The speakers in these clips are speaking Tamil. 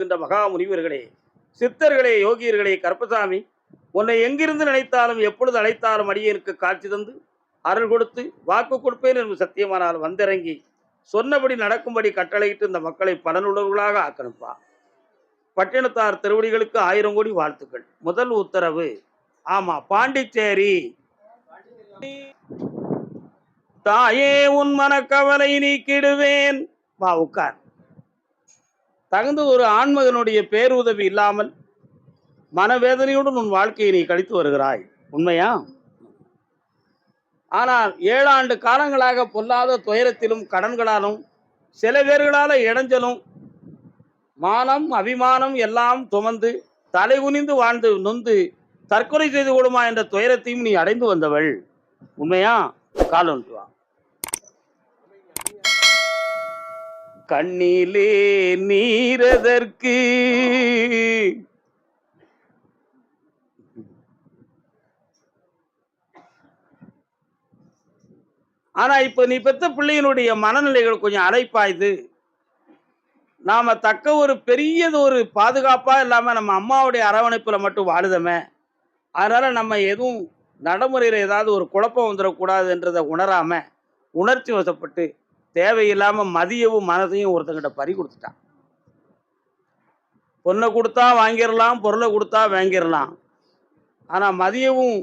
மகா முனிவர்களே, சித்தர்களே, யோகியர்களே, கருப்பசாமி, உன்னை எங்கிருந்து நினைத்தாலும் எப்பொழுது அழைத்தாலும் அடியேனுக்கு காட்சி தந்து அருள் கொடுத்து வாக்கு கொடுப்பேன் என்று சத்தியமானால் வந்திறங்கி சொன்னபடி நடக்கும்படி கட்டளையிட்டு இந்த மக்களை பலனுள்ளவர்களாக ஆக்கணுப்பா. பட்டினத்தார் திருவடிகளுக்கு 1000 கோடி வாழ்த்துக்கள். முதல் உத்தரவு, ஆமா, பாண்டிச்சேரி. தாயே உன் மனக்கவலை நீக்கிடுவேன். வா உட்கார். தகுந்த ஒரு ஆண்மகனுடைய பேருதவி இல்லாமல் மனவேதனையுடன் உன் வாழ்க்கையை நீ கழித்து வருகிறாய், உண்மையா? ஆனால் 7 ஆண்டு காலங்களாக பொல்லாத துயரத்திலும் கடன்களாலும் சில பேர்களால இடைஞ்சலும் மானம் அபிமானம் எல்லாம் துமந்து தலை குனிந்து வாழ்ந்து நொந்து தற்கொலை செய்து கொள்ளுமா என்ற துயரத்தையும் நீ அடைந்து வந்தவள், உண்மையா? கால் ஒன்று வா. கண்ணிலே நீரதற்கு ஆனா இப்ப நீ பெற்ற பிள்ளையினுடைய மனநிலைகள் கொஞ்சம் அலைப்பாயுது. நாம தக்க ஒரு பெரியது ஒரு பாதுகாப்பா இல்லாம நம்ம அம்மாவுடைய அரவணைப்புல மட்டும் வாழுதமே, அதனால நம்ம எதுவும் நடைமுறையில ஏதாவது ஒரு குழப்பம் வந்துடக்கூடாதுன்றதை உணராம உணர்ச்சி வசப்பட்டு தேவையில்லாம மதியவும் மனதையும் ஒருத்தங்கிட்ட பறி கொடுத்துட்டான். பொண்ணை கொடுத்தா வாங்கிடலாம், பொருளை கொடுத்தா வாங்கிடலாம். ஆனா மதியவும்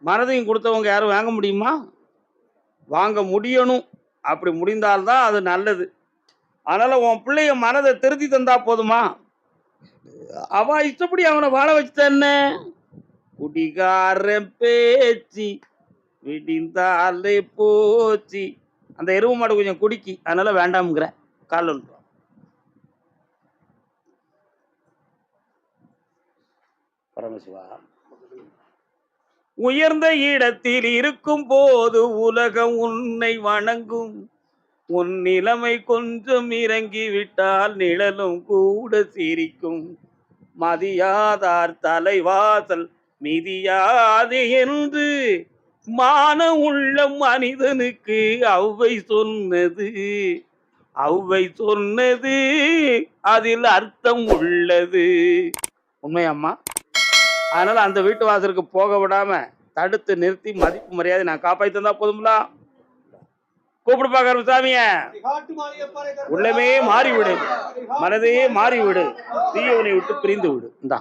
மனதையும் கொடுத்தவங்க யாரும் வாங்க முடியுமா? வாங்க முடியணும். அப்படி முடிந்தால்தான் அது நல்லது. அதனால உன் பிள்ளைய மனதை திருத்தி தந்தா போதுமா? அவ இஷ்டப்படி அவனை வாழ வச்சுட்ட. குடிகாரன் பேச்சு விடிந்தாலே போச்சு. அந்த எருவு மாடு கொஞ்சம் குடிக்கி, அதனால வேண்டாம்ங்கிற. கால் ஒன்று. பரமசிவா, உயர்ந்த இடத்தில் இருக்கும் போது உலகம் உன்னை வணங்கும். உன் நிலைமை கொஞ்சம் இறங்கி விட்டால் நிழலும் கூட சிரிக்கும். மதியாதார் தலைவாசல் மிதியாது என்று மான உள்ள மனிதனுக்கு அவ்வை சொன்னது அதில் அர்த்தம் உள்ளது, உண்மையம்மா? அதனால அந்த வீட்டு வாசலுக்கு போக விடாம தடுத்து நிறுத்தி மதிப்பு மரியாதை நான் காப்பாற்றி தந்தா போதுங்களா? கூப்பிடுப்பா கருப்பசாமிய. உள்ளமே மாறிவிடு, மனதையே மாறிவிடு, தீயவனை விட்டு பிரிந்து விடு. இந்தா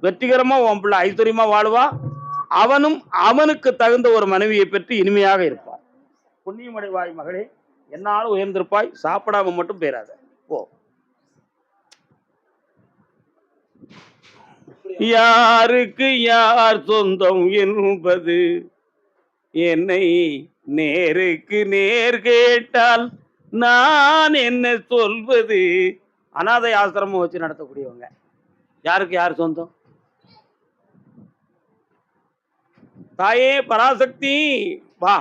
வெற்றிகரமா உன் பிள்ளை ஐஸ்வர்யமா வாழுவா. அவனும் அவனுக்கு தகுந்த ஒரு மனைவியை பெற்று இனிமையாக இருப்பார். புண்ணியமடைவாய் மகளே, என்னாலும் உயர்ந்திருப்பாய். சாப்பிடாம மட்டும் பேராத. ஓ, யாருக்கு யார் சொந்தம் என்பது என்னை நேருக்கு நேர் கேட்டால் நான் என்ன சொல்வது? அனாதை ஆசிரமம் வச்சு நடத்தக்கூடியவங்க யாருக்கு யார் சொந்தம்? தாயே பராசக்தி வா.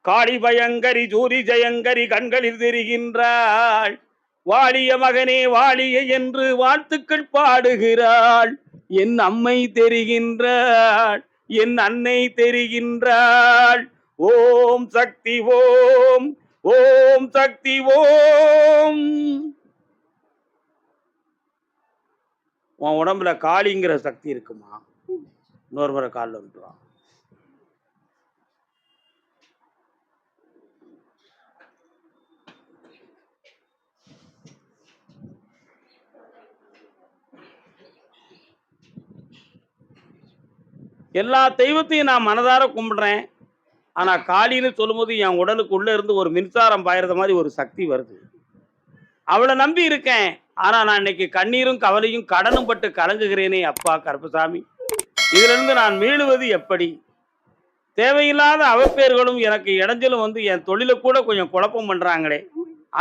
காளி பயங்கரி ஜூரி ஜெயங்கரி கண்களில் தெரிகின்றாள். வாழிய மகனே வாழிய என்று வாழ்த்துக்கள் பாடுகிறாள். என் அம்மை தெரிகின்றாள், என் அன்னை தெரிகின்றாள். ஓம் சக்தி ஓம், ஓம் சக்தி ஓம். உன் உடம்புல காளிங்கிற சக்தி இருக்குமா? இன்னொரு முறை காலில் விட்டுருவான். எல்லா தெய்வத்தையும் நான் மனதார கும்பிடுறேன். ஆனா காளின்னு சொல்லும்போது என் உடலுக்கு உள்ள இருந்து ஒரு மின்சாரம் பாயறது மாதிரி ஒரு சக்தி வருது. அவளை நம்பி இருக்கேன். ஆனா நான் இன்னைக்கு கண்ணீரும் கவலையும் கடனும் பட்டு கலங்குகிறேனே அப்பா கருப்பசாமி. இதுல இருந்து நான் மீளுவது எப்படி? தேவையில்லாத அவப்பேர்களும் எனக்கு இடைஞ்சலும் வந்து என் தொழிலை கூட கொஞ்சம் குழப்பம் பண்றாங்களே,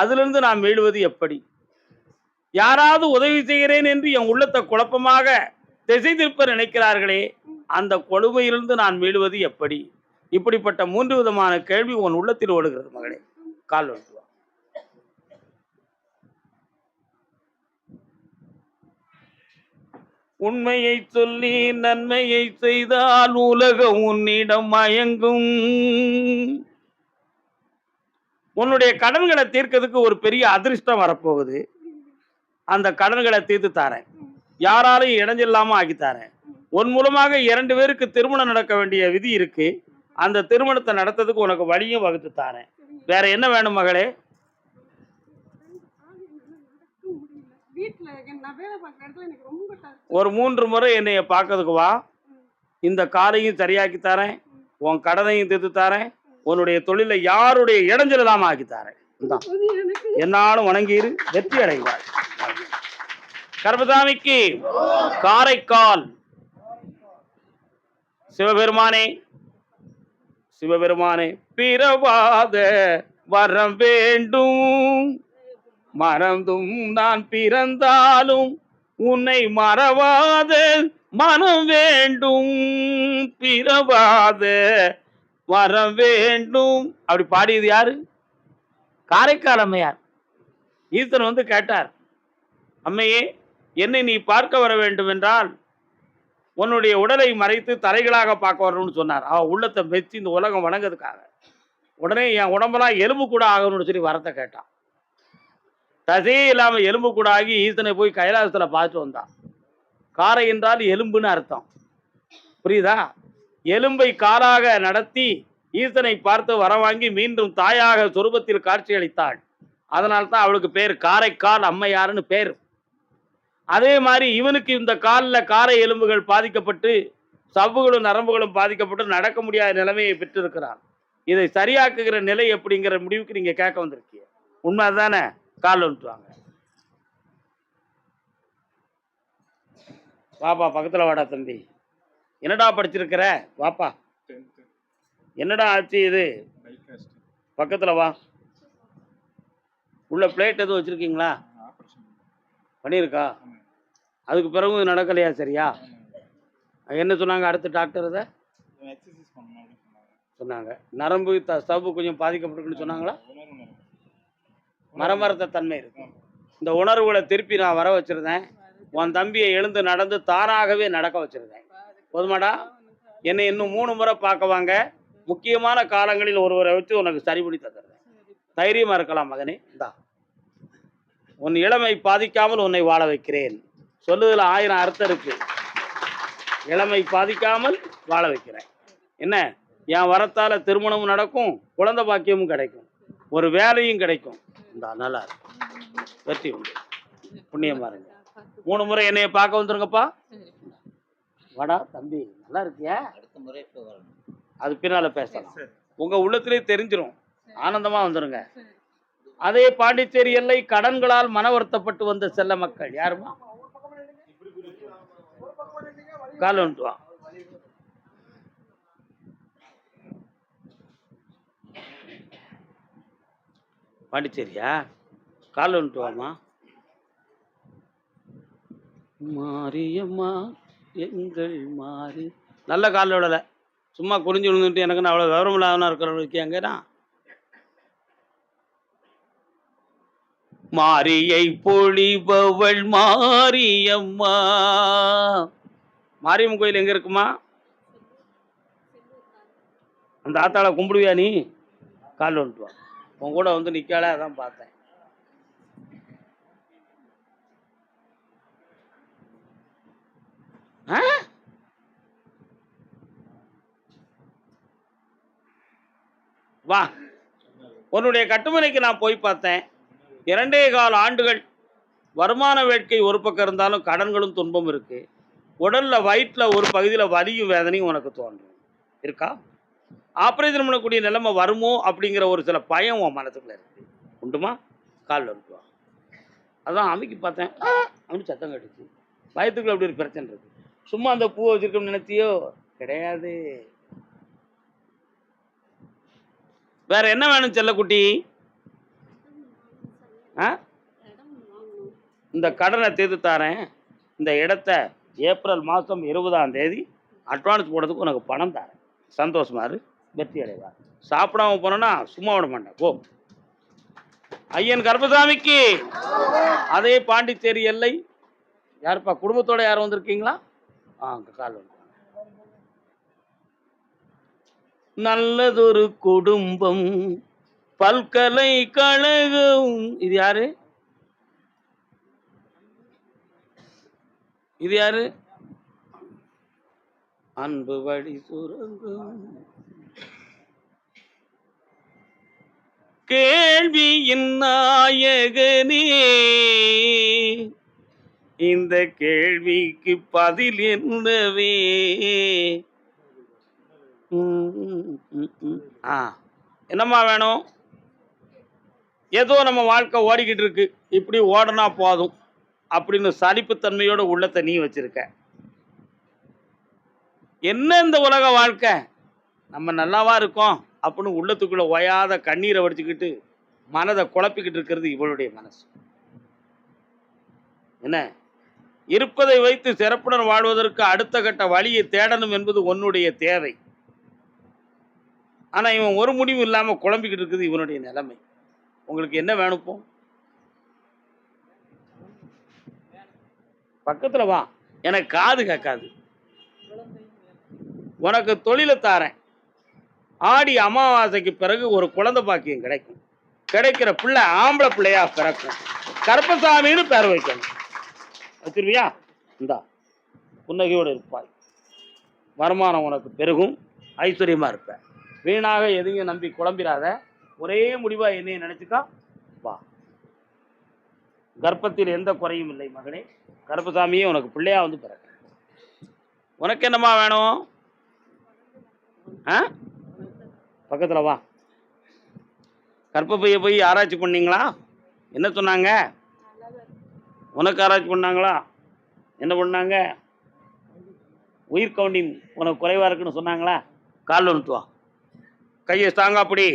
அதுல இருந்து நான் மீளுவது எப்படி? யாராவது உதவி செய்கிறேன் என்று என் உள்ளத்தை குழப்பமாக திசை திருப்ப நினைக்கிறார்களே, அந்த கொடுமையிலிருந்து நான் மீளுவது எப்படி? இப்படிப்பட்ட 3 விதமான கேள்வி உன் உள்ளத்தில் ஓடுகிறது மகளே. கால் வந்து உண்மையை சொல்லி நன்மையை செய்தால் உலகம் உன்னிடம் மயங்கும். உன்னுடைய கடன்களை தீர்க்கிறதுக்கு ஒரு பெரிய அதிர்ஷ்டம் வரப்போகுது. அந்த கடன்களை தீர்த்து தாரேன். யாராலையும் இடைஞ்சல்லாம ஆக்கி தாரேன். உன் மூலமாக 2 பேருக்கு திருமணம் நடக்க வேண்டிய விதி இருக்கு. அந்த திருமணத்தை நடத்துறதுக்கு உனக்கு வழியும் வகுத்து தாரேன். வேற என்ன வேணும் மகளே? ஒரு 3 முறை என்னைய பார்க்கறதுக்கு வா. இந்த காலையும் சரியாக்கி தரேன். உன் கடனையும் தீர்த்து தாரேன். உன்னுடைய தொழிலை யாருடைய இடைஞ்சல் இல்லாம ஆக்கி தாரேன். என்னாலும் வணங்கியிரு, வெற்றி அடைவார். கர்மசாமிக்கு காரைக்கால் சிவபெருமானே, சிவபெருமானே, பிறவாத வரம் வேண்டும், மறந்தும் நான் பிறந்தாலும் உன்னை மறவாத மனம் வேண்டும், பிறவாத வரம் வேண்டும். அப்படி பாடியது யாரு? காரைக்கால் அம்மையார். ஈசன் வந்து கேட்டார், அம்மையே, என்னை நீ பார்க்க வர வேண்டும் என்றால் உன்னுடைய உடலை மறைத்து தலைகளாக பார்க்க வரணும்னு சொன்னார். அவ உள்ளத்தை மெச்சி இந்த உலகம் வணங்கிறதுக்காக. உடனே என் உடம்பெல்லாம் எலும்பு கூட ஆகணும்னு சொல்லி வரத்தை கேட்டான். தசையே இல்லாம எலும்பு கூட ஆகி ஈசனை போய் கைலாசத்துல பார்த்து வந்தான். காரை என்றால் எலும்புன்னு அர்த்தம், புரியுதா? எலும்பை காலாக நடத்தி ஈசனை பார்த்து வர வாங்கி மீண்டும் தாயாக சொரூபத்தில் காட்சி அளித்தாள். அதனால்தான் அவளுக்கு பேர் காரைக்கால் அம்மையாருன்னு பேர். அதே மாதிரி இவனுக்கு இந்த காலில் காரை எலும்புகள் பாதிக்கப்பட்டு சவ்வுகளும் நரம்புகளும் பாதிக்கப்பட்டு நடக்க முடியாத நிலைமையை பெற்றிருக்கிறான். இதை சரியாக்குகிற நிலை எப்படிங்கிற முடிவுக்கு நீங்க கேட்க வந்திருக்கீங்க. உண்மை தானே? கால் வந்துட்டுவாங்க. வாப்பா, பக்கத்துல வாடா தம்பி. என்னடா படிச்சிருக்கிற? வாப்பா. என்னடா ஆச்சு இது? பக்கத்துல வா. உள்ள பிளேட் எதுவும் வச்சிருக்கீங்களா? பண்ணியிருக்கா? அதுக்கு பிறகு நடக்கலையா? சரியா? என்ன சொன்னாங்க அடுத்த டாக்டர்? இதை சொன்னாங்க. நரம்பு சவ்வு கொஞ்சம் பாதிக்கப்பட்டிருக்குன்னு சொன்னாங்களா? மரமரத்த தன்மை இருக்கு. இந்த உணர்வுகளை திருப்பி நான் வர வச்சிருந்தேன். உன் தம்பியை எழுந்து நடந்து தானாகவே நடக்க வச்சிருந்தேன். போதுமாடா? என்னை இன்னும் 3 முறை பார்க்க வாங்க. முக்கியமான காலங்களில் ஒருவரை வச்சு உனக்கு சரி பண்ணி தந்துடுறேன். தைரியமா இருக்கலாம் மகனே. இந்தா, உன் இளமை பாதிக்காமல் உன்னை வாழ வைக்கிறேன். சொல்லுதல 1000 அர்த்தம் இருக்கு. இளமை பாதிக்காமல் வாழ வைக்கிறேன். என்ன, என் வரத்தால திருமணமும் நடக்கும், குழந்தை பாக்கியமும் கிடைக்கும், ஒரு வேலையும் கிடைக்கும். இந்த நல்லா இருக்கு, வெற்றி உண்டு, புண்ணியம் பாருங்க. 3 முறை என்னைய பார்க்க வந்துருங்கப்பா. வாடா தம்பி, நல்லா இருக்கியா? அடுத்த முறை அது பின்னால பேசலாம். உங்க உள்ளத்திலே தெரிஞ்சிடும். ஆனந்தமா வந்துருங்க. அதே பாண்டிச்சேரி எல்லை கடன்களால் மன வருத்தப்பட்டு வந்த செல்ல மக்கள் யாருமா? கால் வந்துட்டு. பாண்டிச்சேரியா? கால் வந்துட்டு வாமா. மாரியம்மா எங்கள் மாறி. நல்ல காலில் விடலை, சும்மா குறிஞ்சு விழுந்துட்டு எனக்கு அவ்வளோ விவரம் இல்லாமல் இருக்கிறவங்களுக்கு எங்கன்னா மாரியை பொழிபவள் மாரியம்மா. மாரியம்மன் கோயில் எங்க இருக்குமா? அந்த ஆத்தாளை கும்பிடுவியா நீ? கால் வந்துட்டு வா. உன் கூட வந்து நிக்கால, அதான் பார்த்தேன். வா, உன்னுடைய கட்டுமனைக்கு நான் போய் பார்த்தேன். 2.25 ஆண்டுகள் வருமான வேட்கை ஒரு பக்கம் இருந்தாலும் கடன்களும் துன்பம் இருக்கு. உடல்ல வயிற்றுல ஒரு பகுதியில் வலியும் வேதனையும் உனக்கு தோன்றும் இருக்கா? ஆபரேஷன் பண்ணக்கூடிய நிலைமை வருமோ அப்படிங்கிற ஒரு சில பயம் உன் மனசுக்குள்ள இருக்கு. உண்டுமா? காலில் வந்துட்டு. அதான் அமைக்கி பார்த்தேன், அப்படின்னு சத்தம் கட்டுச்சு. பயத்துக்குள்ள அப்படி ஒரு பிரச்சனை இருக்கு. சும்மா அந்த பூவை வச்சிருக்கோம்னு நினைச்சியோ? கிடையாது. வேற என்ன வேணும் செல்லக்குட்டி? இந்த கடனை தீர்த்து தாரேன். இந்த இடத்த ஏப்ரல் மாதம் 20ஆம் தேதி அட்வான்ஸ் போடுறதுக்கு உனக்கு பணம் தரேன். சந்தோஷமா இரு, வெற்றி அடைவா. சாப்பிடாம போனோன்னா சும்மா விட மாட்டேன். போ. ஐயன் கர்மசாமிக்கு. அதே பாண்டிச்சேரி எல்லை யாருப்பா? குடும்பத்தோட யாரும் வந்திருக்கீங்களா? அங்க கால் வந்து. நல்லதொரு குடும்பம் பல்கலைக்கழகம். இது யாரு? இது யாரு? அன்பு வழி சுரங்கம். கேள்வியின் நாயகனே, இந்த கேள்விக்கு பதில் என்னவே? என்னம்மா வேணும்? ஏதோ நம்ம வாழ்க்கை ஓடிக்கிட்டு இருக்கு, இப்படி ஓடனா போதும் அப்படின்னு சலிப்புத்தன்மையோட உள்ளத்தை நீ வச்சிருக்க. என்ன இந்த உலக வாழ்க்கை, நம்ம நல்லாவா இருக்கோம் அப்படின்னு உள்ளத்துக்குள்ள ஓயாத கண்ணீரை வடிச்சுக்கிட்டு மனதை குழப்பிக்கிட்டு இருக்கிறது இவளுடைய மனசு. என்ன, இருப்பதை வைத்து சிறப்புடன் வாழ்வதற்கு அடுத்த கட்ட வழியை தேடணும் என்பது உன்னுடைய தேவை. ஆனா இவன் ஒரு முடிவும் இல்லாம குழம்பிக்கிட்டு இருக்குது இவனுடைய நிலைமை. உங்களுக்கு என்ன வேணும்? போ பக்கத்துல வா, எனக்கு காது கேட்காது. உனக்கு தொழிலை தாரேன். ஆடி அமாவாசைக்கு பிறகு ஒரு குழந்தை பாக்கியம் கிடைக்கும். கிடைக்கிற பிள்ளை ஆம்பளை பிள்ளையா பிறக்கும். கருப்பசாமின்னு பேர் வைக்கணும். வச்சிருவியா? இந்தா, புன்னகையோடு இருப்பாய். வருமானம் உனக்கு பெருகும், ஐஸ்வர்யமா இருப்ப. வீணாக எதையும் நம்பி குழம்பிடாத. ஒரே முடிவா என்னைய நினைச்சுக்கா. வா, கர்ப்பத்தில் எந்த குறையும் இல்லை மகனே. கருப்பசாமியே உனக்கு பிள்ளையா வந்து பிறக்க. உனக்கு என்னம்மா வேணும்? பக்கத்துல வா. கர்ப்பப்பையை போய் ஆராய்ச்சி பண்ணீங்களா? என்ன சொன்னாங்க? உனக்கு ஆராய்ச்சி பண்ணாங்களா? என்ன பண்ணாங்க? உயிர் கவுண்டிங் உனக்கு குறைவா இருக்குன்னு சொன்னாங்களா? காலில் ஒன்று வா, கையை ஸ்ட்ராங்கா அப்படி.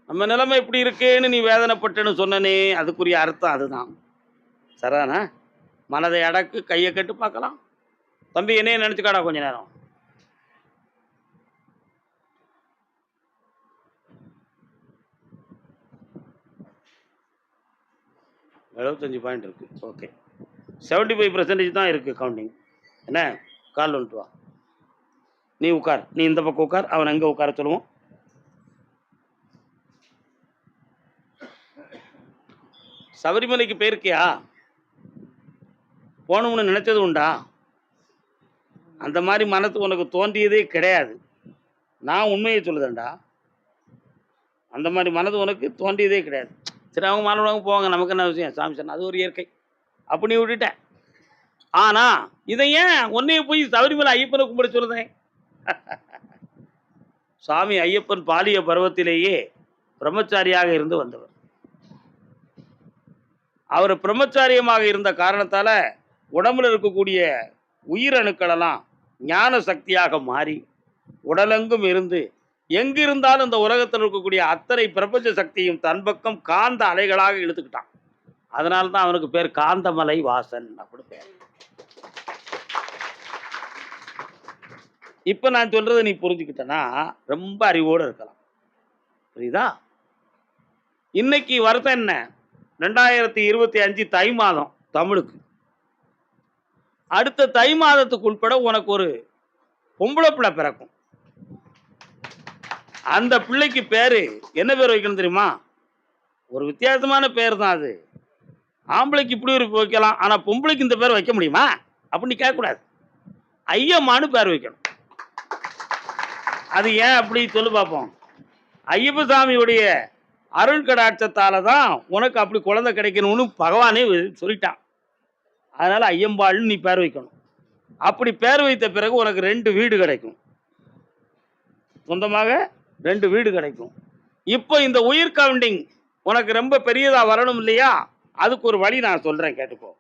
நம்ம நிலைமை இப்படி இருக்கேன்னு நீ வேதனைப்பட்டேன்னு சொன்னனே, அதுக்குரிய அர்த்தம் அதுதான். சரிதானா? மனதை அடக்கு, கையை கட்டு பார்க்கலாம். தம்பி, என்னையே நினைச்சுக்காடா கொஞ்ச நேரம். $75 இருக்கு. ஓகே, 75% தான் இருக்கு கவுண்டிங். என்ன, கால் வந்துட்டு வா. நீ உட்கார், நீ இந்த பக்கம் உட்கார், அவன் எங்க உட்கார சொல்லுவோம். சபரிமலைக்கு போயிருக்கியா? போகணும்னு நினைச்சது உண்டா? அந்த மாதிரி மனசு உனக்கு தோன்றியதே கிடையாது. நான் உண்மையை சொல்லுதேன்டா, அந்த மாதிரி மனது உனக்கு தோன்றியதே கிடையாது. சரி, அவங்க மாணவங்க போவாங்க, நமக்கு என்ன விஷயம், சாமி சொன்ன அது ஒரு இயற்கை அப்படி விட்டுட்டேன். ஆனா இதை ஏன் உன்னைய போய் சபரிமலை ஐயப்பனை கும்பிட சொல்லுதேன்? சுவாமி ஐயப்பன் பாலிய பருவத்திலேயே பிரம்மச்சாரியாக இருந்து வந்தவர். அவர் பிரம்மச்சாரியமாக இருந்த காரணத்தால உடம்புல இருக்கக்கூடிய உயிரணுக்களெல்லாம் ஞான சக்தியாக மாறி உடலெங்கும் இருந்து எங்கிருந்தாலும் இந்த உலகத்தில் இருக்கக்கூடிய அத்தனை பிரபஞ்ச சக்தியும் தன் பக்கம் காந்த அலைகளாக இழுத்துக்கிட்டான். அதனால தான் அவனுக்கு பேர் காந்தமலை வாசன் அப்படி பேர். இப்ப நான் சொல்றதை நீ புரிஞ்சுக்கிட்டனா ரொம்ப அறிவோடு இருக்கலாம். புரியுதா? இன்னைக்கு வருஷம் என்ன? 2025 தை மாதம் தமிழுக்கு. அடுத்த தை மாதத்துக்கு உட்பட உனக்கு ஒரு பொம்பளை பிள்ளை பிறக்கும். அந்த பிள்ளைக்கு பேரு என்ன பேர் வைக்கணும் தெரியுமா? ஒரு வித்தியாசமான பேர் தான் அது. ஆம்பளைக்கு இப்படி ஒரு வைக்கலாம், ஆனா பொம்பளைக்கு இந்த பேர் வைக்க முடியுமா அப்படின்னு கேட்கக்கூடாது. ஐயம்மானு பேர் வைக்கணும். அது ஏன் அப்படி சொல்லு பார்ப்போம். ஐயப்ப சாமியுடைய அருள் கடாட்சத்தால தான் உனக்கு அப்படி குழந்தை கிடைக்கணும்னு பகவானே சொல்லிட்டான். அதனால ஐயம்பாள்னு நீ பேர் வைக்கணும். அப்படி பேர் வைத்த பிறகு உனக்கு 2 வீடு கிடைக்கும். சொந்தமாக 2 வீடு கிடைக்கும். இப்போ இந்த உயிர் கவுண்டிங் உனக்கு ரொம்ப பெரியதா வரணும் இல்லையா? அதுக்கு ஒரு வழி நான் சொல்றேன், கேட்டுக்கோ.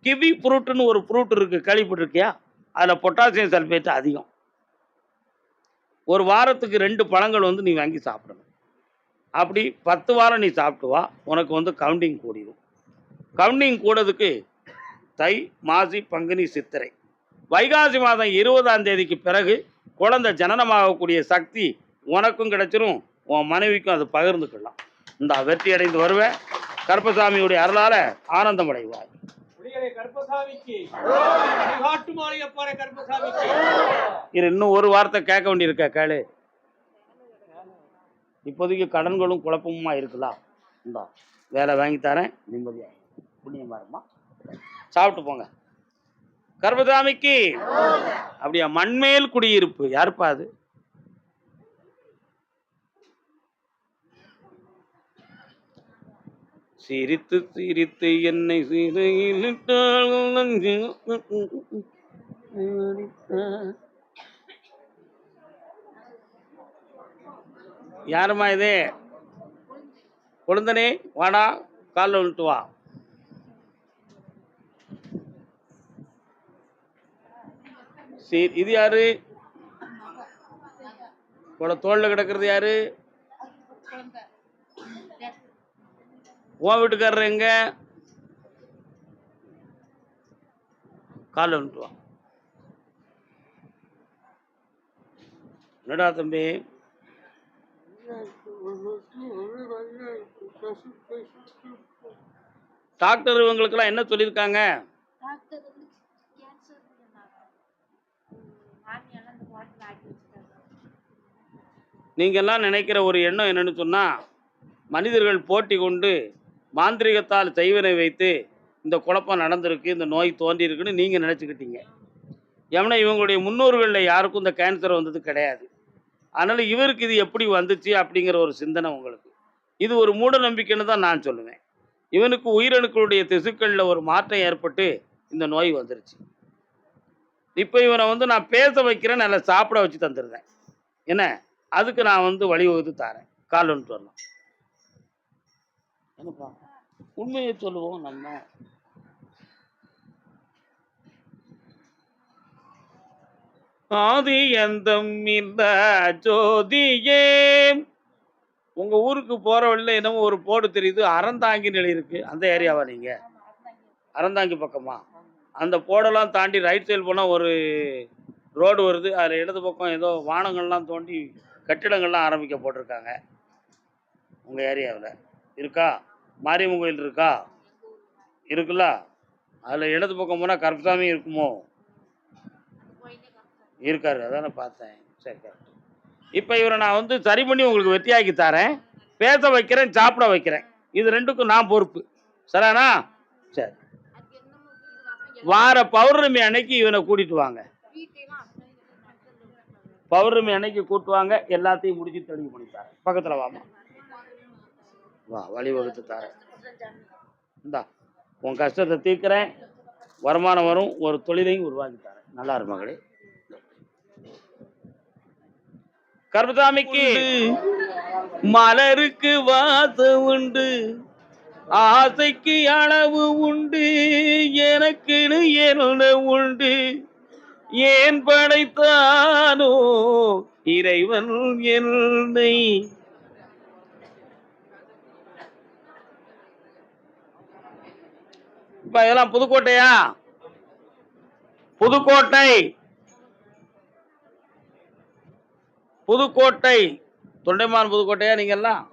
கிவி ஃப்ரூட்னு ஒரு ஃப்ரூட் இருக்கு, கேள்விப்பட்டிருக்கியா? அதில் பொட்டாசியம் சல்பேட் அதிகம். ஒரு வாரத்துக்கு 2 பழங்கள் நீ வாங்கி சாப்பிடணும். அப்படி 10 வாரம் நீ சாப்பிட்டு வா, உனக்கு கவுண்டிங் கூடிடும். கவுண்டிங் கூடதுக்கு தை, மாசி, பங்குனி, சித்திரை, வைகாசி மாதம் 20ஆம் தேதிக்கு பிறகு குழந்தை ஜனனமாகக்கூடிய சக்தி உனக்கும் கிடைச்சிரும், உன் மனைவிக்கும் அது பகிர்ந்துக்கலாம். இந்த வெற்றி அடைந்து வருவேன். கருப்பசாமியுடைய அருளால ஆனந்தம் அடைவாய். இன்னும் ஒரு வார்த்தை கேட்க வேண்டியிருக்க கேளு. இப்போதைக்கு கடன்களும் குழப்பமுமா இருக்கலாம். இந்தா வேலை வாங்கி தரேன், நிம்மதியா புண்ணியமா இருமா, சாப்பிட்டு போங்க. கர்மசாமிக்கு அப்படியா? மண்மேல் குடியிருப்பு யாருப்பா அது? சிரித்து சிரித்து என்னை சிறையிலிட்டால் யாருமா இது? கொழுந்தனே வாடா, காலில் விழுட்டு வா. சரி, இது யாரு? தோல்ல கிடக்கிறது யாரு? உன் வீட்டுக்காரர் எங்க? காலில் விழுட்டு வா. என்னடா தம்பி? டாக்டர் இவங்களுக்கெல்லாம் என்ன சொல்லியிருக்காங்க? நீங்க எல்லாம் நினைக்கிற ஒரு எண்ணம் என்னன்னு சொன்னா, மனிதர்கள் போட்டி கொண்டு மாந்திரிகத்தால் செய்வனை வைத்து இந்த குழப்பம் நடந்திருக்கு, இந்த நோய் தோன்றியிருக்குன்னு நீங்க நினைச்சுக்கிட்டீங்க. ஏன்னா இவங்களுடைய முன்னோர்களில் யாருக்கும் இந்த கேன்சர் வந்தது கிடையாது. அதனால இவருக்கு இது எப்படி வந்துச்சு அப்படிங்கிற ஒரு சிந்தனை உங்களுக்கு. இது ஒரு மூட நம்பிக்கைன்னு தான் நான் சொல்லுவேன். இவனுக்கு உயிரணுக்களுடைய திசுக்களில் ஒரு மாற்றம் ஏற்பட்டு இந்த நோய் வந்துருச்சு. இப்போ இவனை நான் பேச வைக்கிறேன், நல்லா சாப்பிட வச்சு தந்துடுறேன். என்ன, அதுக்கு நான் வழிவகுத்து தரேன். கால் வந்துட்டு வரலாம். என்னப்பா உண்மையை சொல்லுவோம் நம்ம. ஆதி எந்தம் இந்த ஜோதியே. உங்க ஊருக்கு போற வழியில என்னமோ ஒரு போர்டு தெரியுது, அறந்தாங்கி நிலை இருக்கு. அந்த ஏரியாவா நீங்க? அறந்தாங்கி பக்கமா? அந்த போர்டெல்லாம் தாண்டி ரைட் சைடு போனால் ஒரு ரோடு வருது. அதில் இடது பக்கம் ஏதோ வானங்கள்லாம் தோண்டி கட்டிடங்கள்லாம் ஆரம்பிக்க போட்டிருக்காங்க. உங்கள் ஏரியாவில் இருக்கா? மாரியம்மன் கோயில் இருக்கா? இருக்குல்ல? அதில் இடது பக்கம் போனால் கருப்பசாமி இருக்குமோ? இருக்காரு, அதானே பார்த்தேன். சரி, கரெக்ட். இப்போ இவரை நான் சரி பண்ணி உங்களுக்கு வெற்றியாக்கி தரேன், பேச வைக்கிறேன், சாப்பிட வைக்கிறேன். இது ரெண்டுக்கும் நான் பொறுப்பு. சரிண்ணா? சரி, வார பௌர்ணமி அன்னைக்கு இவனை கூட்டிட்டு வாங்க. பௌர்ணமி அன்னைக்கு கூட்டுவாங்க, எல்லாத்தையும் முடிச்சு தெளிவு பண்ணித்தாரேன். பக்கத்தில் வாமா, வா, வழிவகுத்து தரேன். இந்தா உன் கஷ்டத்தை தீர்க்கிறேன், வருமானம் வரும், ஒரு தொழிலையும் உருவாக்கி தரேன். நல்லா இருக்கு மகளே. கர்மசாமிக்கு மலருக்கு வாசம் உண்டு, ஆசைக்கு அளவு உண்டு, எனக்குன்னு என்ன உண்டு, ஏன் படைத்தானோ இறைவன் என்னை. இப்ப இதெல்லாம் புதுக்கோட்டையா? புதுக்கோட்டை, புதுக்கோட்டை, தொண்டைமான் புதுக்கோட்டையா நீங்க எல்லாம்?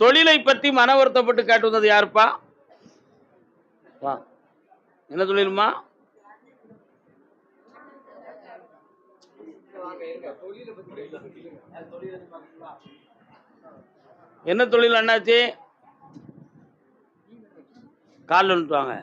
தொழிலை பற்றி மன வருத்தப்பட்டு கேட்டு வந்தது யாருப்பா? வா, என்ன தொழிலுமா? என்ன தொழில் அண்ணாச்சி? காலில் வந்துட்டுவாங்க.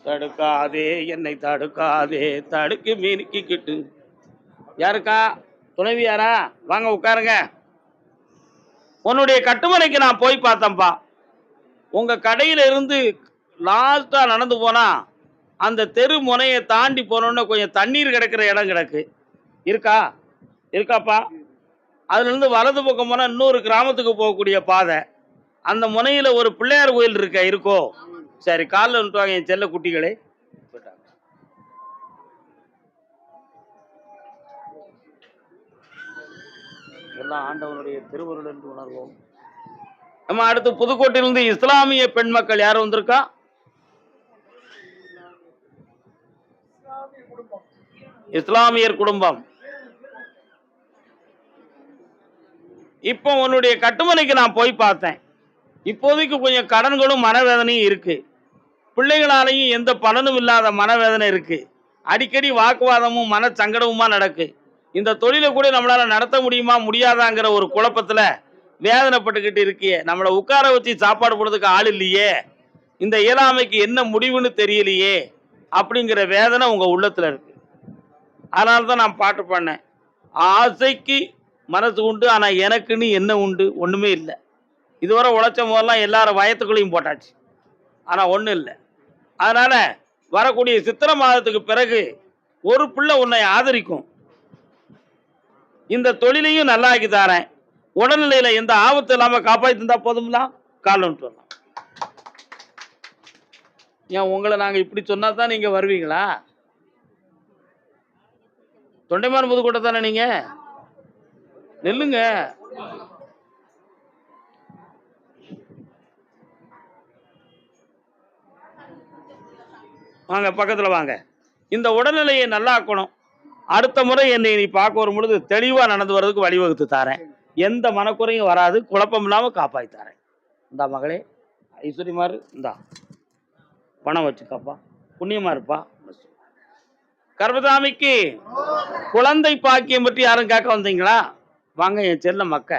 தடுக்காதே என்னை தடுக்காதே, தடுக்கு மீனுக்கிட்டு. யாருக்கா? துணைவி யாரா? வாங்க உட்காருங்க. உன்னுடைய கட்டுமனைக்கு நான் போய் பார்த்தேன்ப்பா. உங்க கடையில இருந்து லாஸ்டா நடந்து போனா அந்த தெரு முனையை தாண்டி போனோன்னு கொஞ்சம் தண்ணீர் கிடக்கிற இடம் கிடக்கு. இருக்கா? இருக்காப்பா? அதுல இருந்து வலது பக்கம் போனா இன்னொரு கிராமத்துக்கு போகக்கூடிய பாதை. அந்த முனையில ஒரு பிள்ளையார் கோயில் இருக்க இருக்கோ? சரி, காலில் வந்துட்டுவாங்க என் செல்ல குட்டிகளே. எல்லாம் ஆண்டவனுடைய திருவருள் என்று உணர்வோம். நம்ம அடுத்து புதுக்கோட்டையிலிருந்து இஸ்லாமிய பெண் மக்கள் யாரும் வந்திருக்கா? இஸ்லாமியர் குடும்பம். இப்போ உன்னுடைய கட்டுமனைக்கு நான் போய் பார்த்தேன். இப்போதைக்கு கொஞ்சம் கடன்களும் மனவேதனையும் இருக்கு. பிள்ளைகளாலையும் எந்த பலனும் இல்லாத மனவேதனை இருக்கு. அடிக்கடி வாக்குவாதமும் மனச்சங்கடமுமா நடக்கு. இந்த தொழிலை கூட நம்மளால நடத்த முடியுமா முடியாதாங்கிற ஒரு குழப்பத்துல வேதனைப்பட்டுக்கிட்டு இருக்கியே. நம்மளை உட்கார வச்சு சாப்பாடு போடுறதுக்கு ஆள் இல்லையே. இந்த இயலாமைக்கு என்ன முடிவுன்னு தெரியலையே அப்படிங்கிற வேதனை உங்க உள்ளத்துல இருக்கு. அதனால தான் நான் பாட்டு பாடினேன். ஆசைக்கு மனசு உண்டு, ஆனா எனக்குன்னு என்ன உண்டு? ஒண்ணுமே இல்லை. இதுவரை உழைச்ச போதெல்லாம் எல்லாரும் வயத்துக்குள்ளேயும் போட்டாச்சு. ஆனா ஒண்ணும் இல்லை. அதனால வரக்கூடிய சித்திரை மாதத்துக்கு பிறகு ஒரு பிள்ளை உன்னை ஆதரிக்கும். இந்த தொழிலையும் நல்லாக்கி தாரேன். உடல்நிலையில எந்த ஆபத்து இல்லாம காப்பாத்தி தந்தா போதும்ல, கால் வந்துட்டு வரலாம். ஏன் உங்களை நாங்க இப்படி சொன்னா தான் நீங்க வருவீங்களா? தொண்டைமான் புதுக்கோட்டை தானே நீங்க? நெல்லுங்க. வாங்க, பக்கத்துல வாங்க. இந்த உடல்நிலையை நல்லாக்கணும். அடுத்த முறை என்னை நீ பார்க்க வரும் பொழுது தெளிவா நடந்து வர்றதுக்கு வழிவகுத்து தாரேன். எந்த மனக்குறையும் வராது, குழப்பம் இல்லாம காப்பாத்தி தாரேன். இந்தா மகளே, ஐஸ்வர்யமாரு, இந்தா பணம் வச்சுக்கப்பா, புண்ணியமா இருப்பா. கர்மசாமிக்கு குழந்தை பாக்கியம் பற்றி யாரும் கேட்க வந்தீங்களா? வாங்க என் செல்ல மக்க.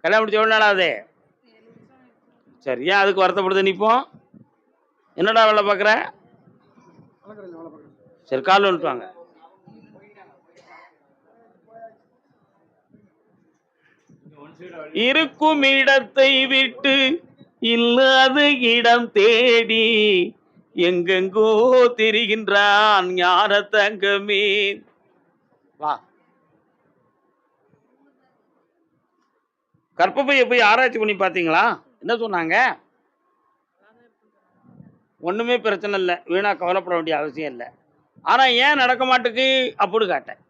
கல்யாணம் முடிச்ச எவ்வளோ நாள் ஆகுது? சரி, ஏன் அதுக்கு வருத்தப்படுது நீ? இப்போ என்னடா வேலை பார்க்குற? சரி, கால் வந்துட்டு வாங்க. இருக்கும் இடத்தை விட்டு இல்லாத இடம் தேடி எங்கெங்கோ திரிகின்றான் ஞான தங்கமே. வா, கற்பப்பையை போய் ஆராய்ச்சி பண்ணி பார்த்தீங்களா? என்ன சொன்னாங்க? ஒன்றுமே பிரச்சனை இல்லை, வீணாக கவலைப்பட வேண்டிய அவசியம் இல்லை. ஆனால் ஏன் நடக்க மாட்டுக்கு அப்படி காட்டேன்.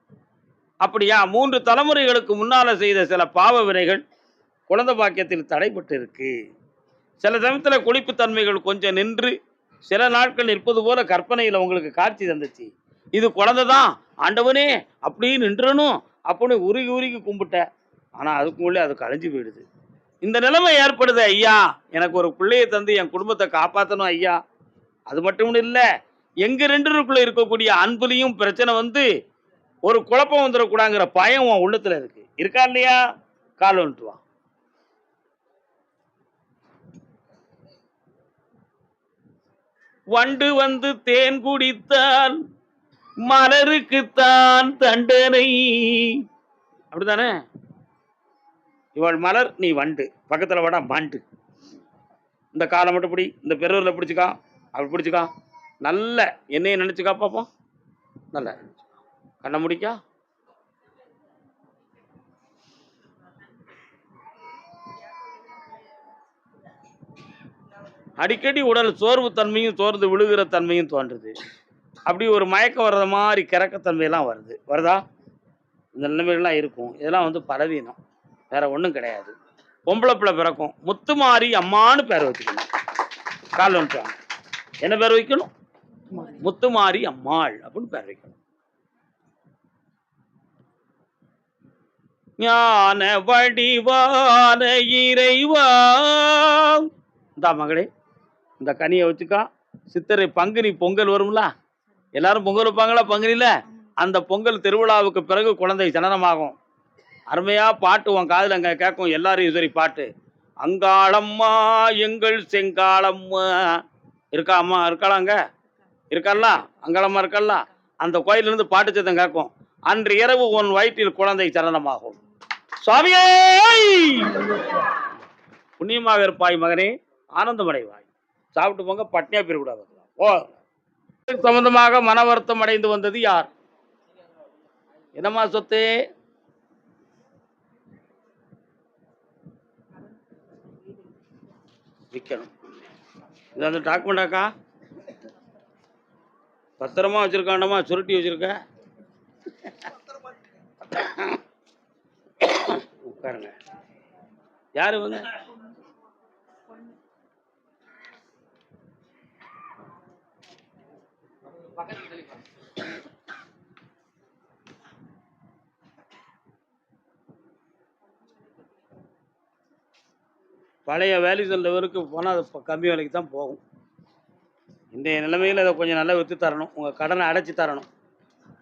அப்படியா? 3 தலைமுறைகளுக்கு முன்னால் செய்த சில பாவ வினைகள் குழந்தை பாக்கியத்தில் தடைப்பட்டு இருக்கு. சில சமயத்தில் குளிப்புத்தன்மைகள் கொஞ்சம் நின்று சில நாட்கள் நிற்பது போல கற்பனையில் உங்களுக்கு காட்சி தந்துச்சு. இது குழந்தை தான், ஆண்டவனே அப்படியே நின்றணும் அப்படின்னு உருகி உருகி கும்பிட்ட. ஆனால் அதுக்குள்ளே அது கலைஞ்சு போயிடுது. இந்த நிலைமை ஏற்படுது. ஐயா, எனக்கு ஒரு பிள்ளையை தந்து என் குடும்பத்தை காப்பாற்றணும் ஐயா. அது மட்டும் இல்லை, எங்க 2 இருக்கக்கூடிய அன்புலையும் பிரச்சனை வந்து ஒரு குழப்பம் வந்துடக்கூடாங்கிற பயம் உன் உள்ளத்துல இருக்கு. இருக்கா இல்லையா? கால் வந்துட்டு வா. வண்டு வந்து தேன் குடித்தால் மலருக்குத்தான் தண்டனை. அப்படித்தானே? இவள் மலர், நீ வண்டு. பக்கத்துல வாடா மாண்டு. இந்த காலை மட்டும் பிடி, இந்த பெருவரில் பிடிச்சிக்கா, அப்படி பிடிச்சிக்கா. நல்ல என்னைய நினைச்சுக்கா பாப்போம். நல்ல கண்ணை முடிக்கா. அடிக்கடி உடல் சோர்வு தன்மையும் சோர்ந்து விழுகிற தன்மையும் தோன்றுது. அப்படி ஒரு மயக்கம் வர்ற மாதிரி கிறக்கத்தன்மையெல்லாம் வருதா? இந்த நிலைமைகள்லாம் இருக்கும். இதெல்லாம் வந்து பலவீனம், வேற ஒன்றும் கிடையாது. பொம்பளை பிள்ளை பிறக்கும், முத்துமாரி அம்மானு பேர் வச்சுக்கணும். கால் வந்துட்டாங்க. என்ன பேர் வைக்கணும்? முத்துமாரி அம்மாள் அப்படின்னு பேர் வைக்கணும். ஞான வடிவான இறைவா. இந்த மகளே, இந்த கனியை வச்சுக்கா. சித்திரை பங்குனி பொங்கல் வரும்ல, எல்லாரும் பொங்கல் வைப்பாங்களா பங்குனியில? அந்த பொங்கல் திருவிழாவுக்கு பிறகு குழந்தை ஜனனமாகும். அருமையா பாட்டு உன் காதுல அங்க கேட்கும். எல்லாரும் சரி பாட்டு. அங்காளம்மா எங்கள் செங்காளம்மா இருக்கா? அம்மா இருக்காளாங்க? இருக்கல்ல? அங்காளம்மா இருக்கல்ல? அந்த கோயிலிருந்து பாட்டு சத்தம் கேட்கும். அன்று இரவு உன் வயிற்றில் குழந்தை ஜனனமாகும். சுவாமியே, புண்ணியமாக இருப்பாய் மகனே, ஆனந்தமடைவாய். சாப்பிட்டு போங்க, பட்னியா போயிடக்கூடாது. ஓ, சம்பந்தமாக மன வருத்தம் அடைந்து வந்தது யார்? என்னம்மா சொத்து? விற்கணும். இது அந்த டாக்குமெண்டாக்கா பத்திரமா வச்சிருக்காண்டமா, சுருட்டி வச்சிருக்க. உட்காருங்க. யாரு வந்து? பழைய வேல்யூ லெவலுக்கு போனால் அது கம்மி விலைக்கு தான் போகும். இன்றைய நிலைமையில் அதை கொஞ்சம் நல்லா விற்று தரணும், உங்கள் கடனை அடைச்சி தரணும்.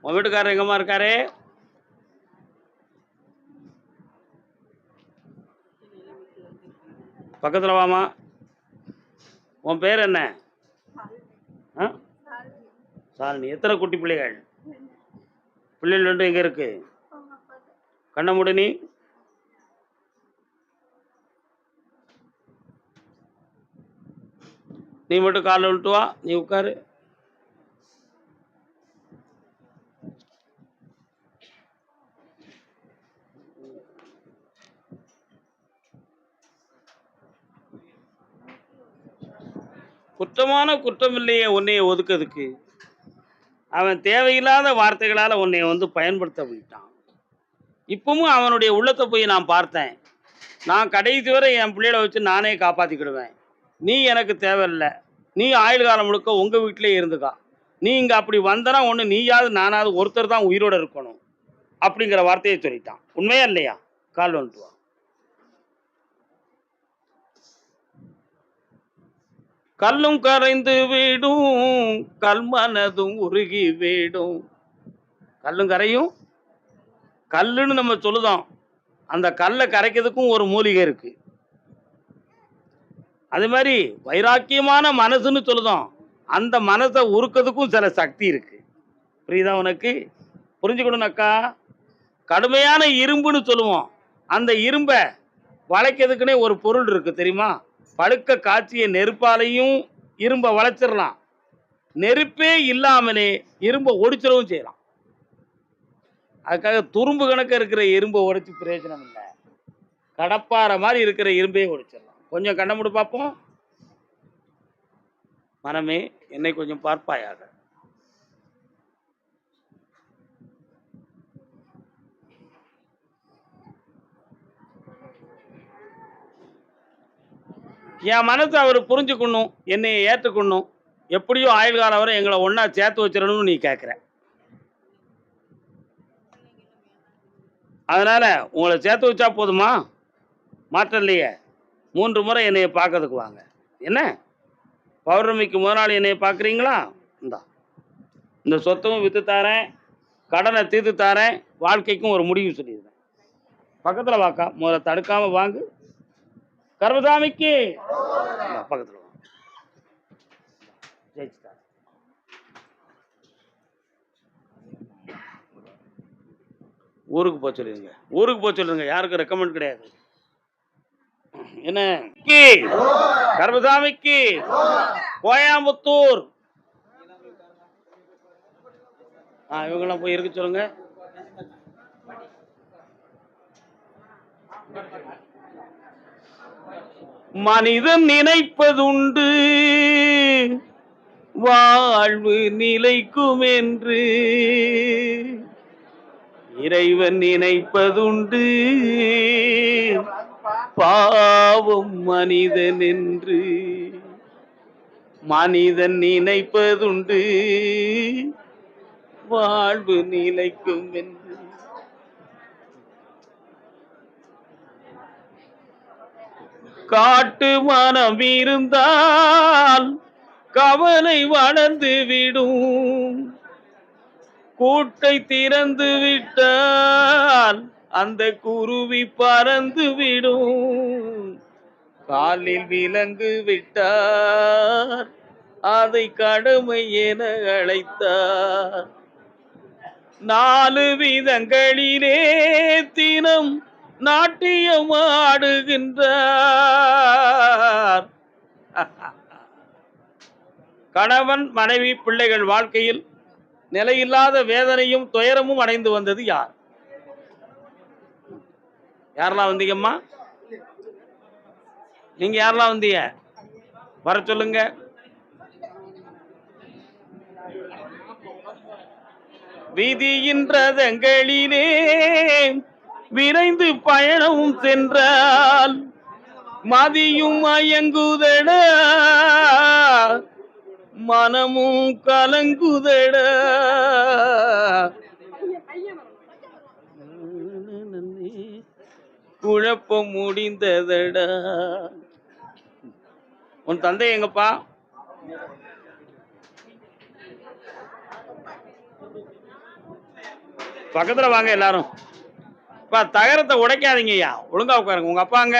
உங்கள் வீட்டுக்காரர் எங்கம்மா இருக்காரு? பக்கத்தில் வாமா. உன் பேர் என்ன? ஆ, சாலினி. எத்தனை குட்டி பிள்ளைகள்? பிள்ளைகள் ரெண்டும் எங்கே இருக்கு? கண்ண மூடு நீ. நீ மட்டும் காலில் விட்டு வா, நீ உட்காரு. குற்றமான குற்றம் இல்லையே உன்னைய ஒதுக்கிறதுக்கு. அவன் தேவையில்லாத வார்த்தைகளால் உன்னை பயன்படுத்த போயிட்டான். இப்பவும் அவனுடைய உள்ளத்தை போய் நான் பார்த்தேன். நான் கடைசி வரை என் பிள்ளைகளை வச்சு நானே காப்பாற்றிக்கிடுவேன். நீ எனக்கு தேவையில்லை, நீ ஆயுள் காலம் முழுக்க உங்கள் வீட்டிலே இருந்துக்கா. நீ இங்கே அப்படி வந்தனா ஒன்று நீயாவது நானாவது ஒருத்தர் தான் உயிரோடு இருக்கணும் அப்படிங்கிற வார்த்தையை சொல்லிட்டான். உண்மையா இல்லையா? கால் வந்துட்டு வா. கல்லும் கரைந்து விடும், கல்மனதும் உருகி விடும். கல்லும் கரையும். கல்லுன்னு நம்ம சொல்லுதோம், அந்த கல்லை கரைக்கிறதுக்கும் ஒரு மூலிகை இருக்கு. அது மாதிரி வைராக்கியமான மனசுன்னு சொல்லுதோம், அந்த மனசை உருக்கிறதுக்கும் சில சக்தி இருக்கு. புரியுதா உனக்கு? புரிஞ்சுக்கணும்னாக்கா, கடுமையான இரும்புன்னு சொல்லுவோம், அந்த இரும்பை வளைக்கிறதுக்குன்னே ஒரு பொருள் இருக்கு தெரியுமா? பழுக்க காய்ச்சிய நெருப்பாலையும் இரும்பை வளைச்சிடலாம், நெருப்பே இல்லாமலே இரும்பை ஒடிச்சிடவும் செய்யலாம். அதுக்காக துரும்பு கணக்க இருக்கிற இரும்பை உடைச்சி பிரயோஜனம் இல்லை, கடப்பாறை மாதிரி இருக்கிற இரும்பையே ஒடிச்சிடலாம். கொஞ்சம் கண்ண மூடு பார்ப்போம். மனமே என்னை கொஞ்சம் பார்ப்பாயாக. என் மனசை அவர் புரிஞ்சுக்கணும், என்னை ஏற்றுக்கணும், எப்படியோ ஆயுள் காலம் வரை எங்களை ஒன்றா சேர்த்து வச்சிடணும்னு நீ கேட்குற. அதனால் உங்களை சேர்த்து வச்சா போதுமா? மாற்றம் இல்லையே. 3 முறை என்னையை பார்க்கறதுக்கு வாங்க. என்ன பௌர்ணமிக்கு முதல் என்னையை பார்க்குறீங்களா? இந்த சொத்தமும் விற்று தாரேன், கடனை தீர்த்து தாரேன், வாழ்க்கைக்கும் ஒரு முடிவு சொல்லிடுறேன். பக்கத்தில் வாக்கா, முதல்ல தடுக்காமல் வாங்கு. கர்மசாமிக்கு பக்கத்தில் வாங்க. ஜெயிச்சுட்டார். ஊருக்கு போக சொல்லிடுங்க, ஊருக்கு போக சொல்லுங்க, யாருக்கும் ரெக்கமெண்ட் கிடையாது. என்ன கர்மசாமிக்கு கோயம்புத்தூர். இவங்கெல்லாம் போய் இருக்க சொல்லுங்க. மனிதன் நினைப்பதுண்டு வாழ்வு நிலைக்கும் என்று, இறைவன் நினைப்பதுண்டு பாவம் மனிதன் என்று. மனிதன் நினைப்பதுண்டு வாழ்வு நிலைக்கும் என்று. காட்டு மனம் இருந்தால் கவலை வளர்ந்து விடும், கூட்டை திறந்து விட்டால் அந்த குருவி பறந்து விடும். காலில் விலங்கு விட்டார் அதை கடமை என அழைத்தார். 4 விதங்களிலே தினம் நாட்டியம் ஆடுகின்றார். கணவன் மனைவி பிள்ளைகள் வாழ்க்கையில் நிலையில்லாத வேதனையும் துயரமும் அடைந்து வந்தது யார்? யாரெல்லாம் வந்தீங்கம்மா? நீங்க யாரெல்லாம் வந்தீங்க? வர சொல்லுங்க. விதியின்றதங்களிலே விரைந்து பயணம் சென்றால் மதியும் மயங்குதட, மனமும் கலங்குதட. குழப்பம் முடிந்ததடா. உன் தந்தை எங்கப்பா? பக்கத்துல வாங்க எல்லாரும். அப்பா தகரத்தை உடைக்காதீங்கய்யா. ஒழுங்கா உட்காருங்க. உங்க அப்பா அங்க?